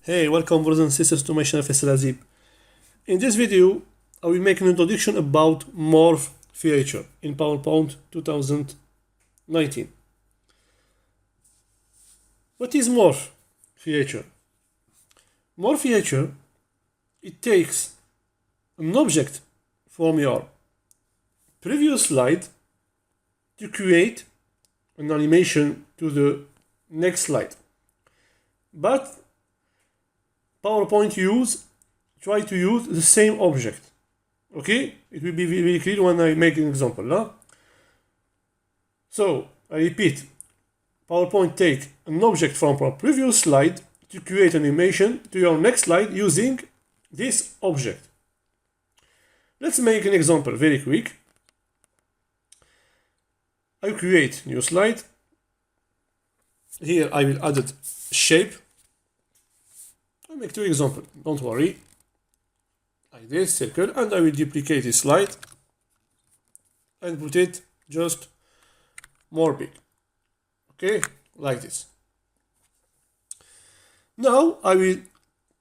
Hey, welcome brothers and sisters to my channel Faisal Azib. In this video, I will make an introduction about Morph feature in PowerPoint 2019. What is Morph feature? Morph feature, it takes an object from your previous slide to create an animation to the next slide. But PowerPoint try to use the same object. Okay, it will be very clear when I make an example. Huh? So I repeat, PowerPoint take an object from a previous slide to create an animation to your next slide using this object. Let's make an example very quick. I create new slide. Here I will add shape. I'll make two examples, don't worry. Like this, circle, and I will duplicate this slide and put it just more big. Okay, like this. Now I will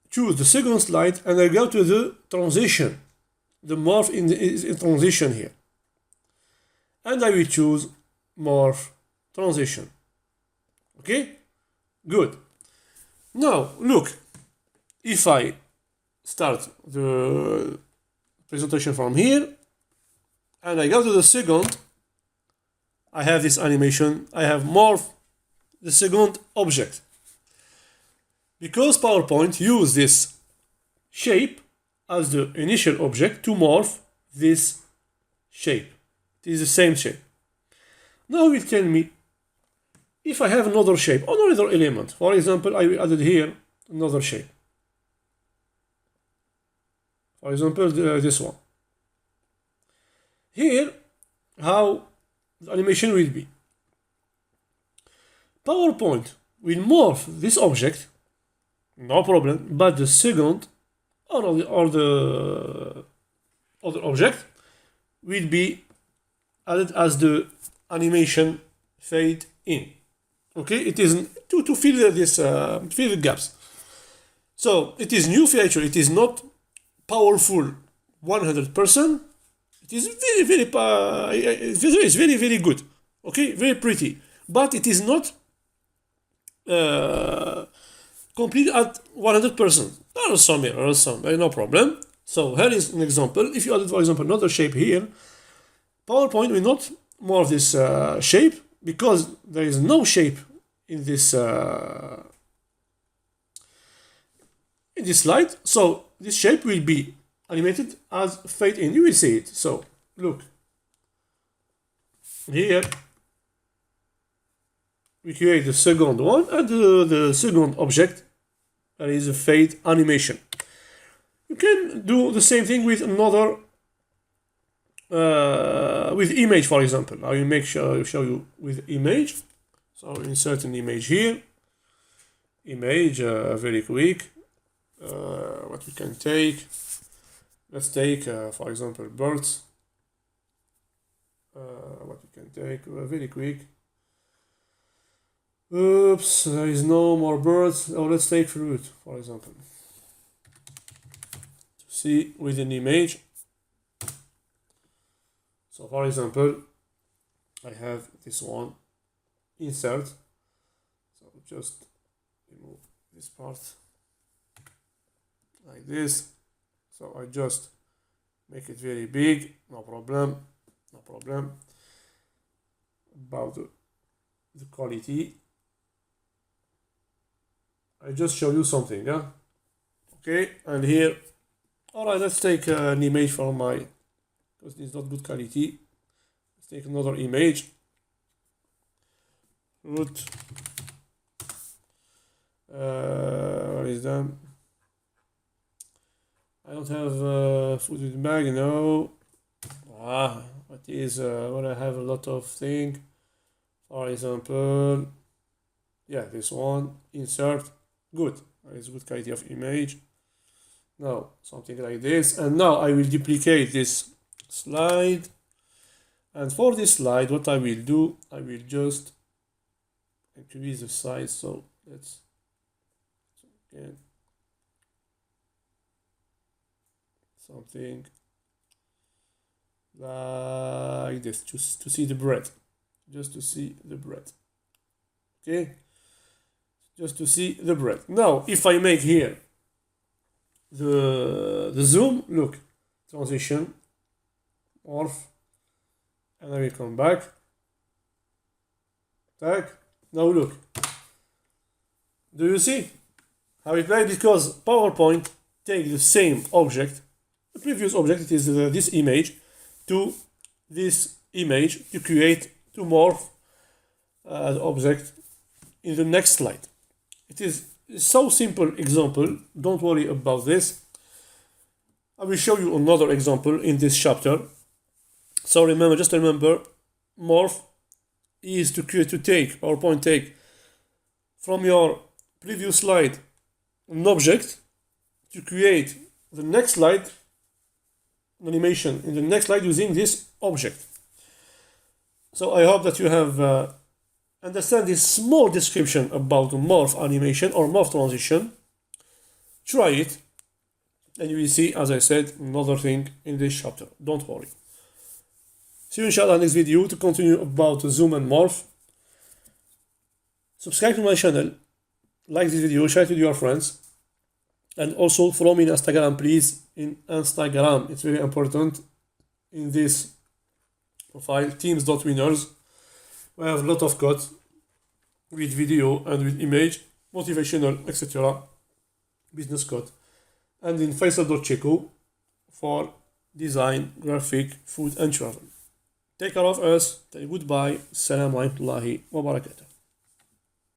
choose the second slide and I go to the transition. The morph is in transition here. And I will choose morph transition. Okay, good. Now look. If I start the presentation from here and I go to the second, I have this animation, I have morph the second object. Because PowerPoint use this shape as the initial object to morph this shape. It is the same shape. Now it will tell me if I have another shape or another element. For example, I will add here another shape. For example, this one. Here, how the animation will be. PowerPoint will morph this object, no problem, but the second or the other object will be added as the animation fade in. Okay, it is to fill this fill the gaps. So it is new feature. It is not powerful 100%. It is very good. Okay, very pretty, but it is not complete at 100%. There are some errors, no problem. So here is an example. If you added, for example, another shape here, PowerPoint will not morph this shape because there is no shape in this slide. So this shape will be animated as fade in. You will see it. So look here, we create the second one and the second object. There is a fade animation. You can do the same thing with another with image, for example. I will show you with image. So insert an image here. Image, very quick. What we can take, let's take for example birds. What we can take very quick. Oops, there is no more birds. Oh, let's take fruit, for example, to see with an image. So for example, I have this one, insert. So just remove this part like this. So I just make it very big, no problem. About the quality, I just show you something, huh? Okay, and here, alright, let's take an image from my, because it's not good quality. Let's take another image. Root. Where is that? I don't have food with bag, no. What is when I have a lot of things? For example, yeah, this one, insert, good. It's good quality of image. Now something like this, and now I will duplicate this slide. And for this slide, what I will do, I will just increase the size. So let's again something like this, just to see the bread, just to see the bread. Okay, just to see the bread. Now if I make here the zoom, look, transition, morph, and I will come back, tag. Now look, do you see how it plays? Because PowerPoint take the same object, the previous object, it is this image, to this image to create, to morph the object in the next slide. It is so simple example, don't worry about this. I will show you another example in this chapter. So remember, just remember, morph is to create, to take, PowerPoint take from your previous slide an object to create the next slide, an animation in the next slide using this object. So I hope that you have understand this small description about the morph animation or morph transition. Try it and you will see, as I said, another thing in this chapter. Don't worry. See you inshallah next video to continue about zoom and morph. Subscribe to my channel, like this video, share it with your friends, and also follow me in Instagram, please. In Instagram, it's very important in this profile, teams.winners. We have a lot of code with video and with image, motivational, etc. business code. And in Faisal.checo for design, graphic, food and travel. Take care of us. Goodbye. Assalamu alaikum wa barakatuh.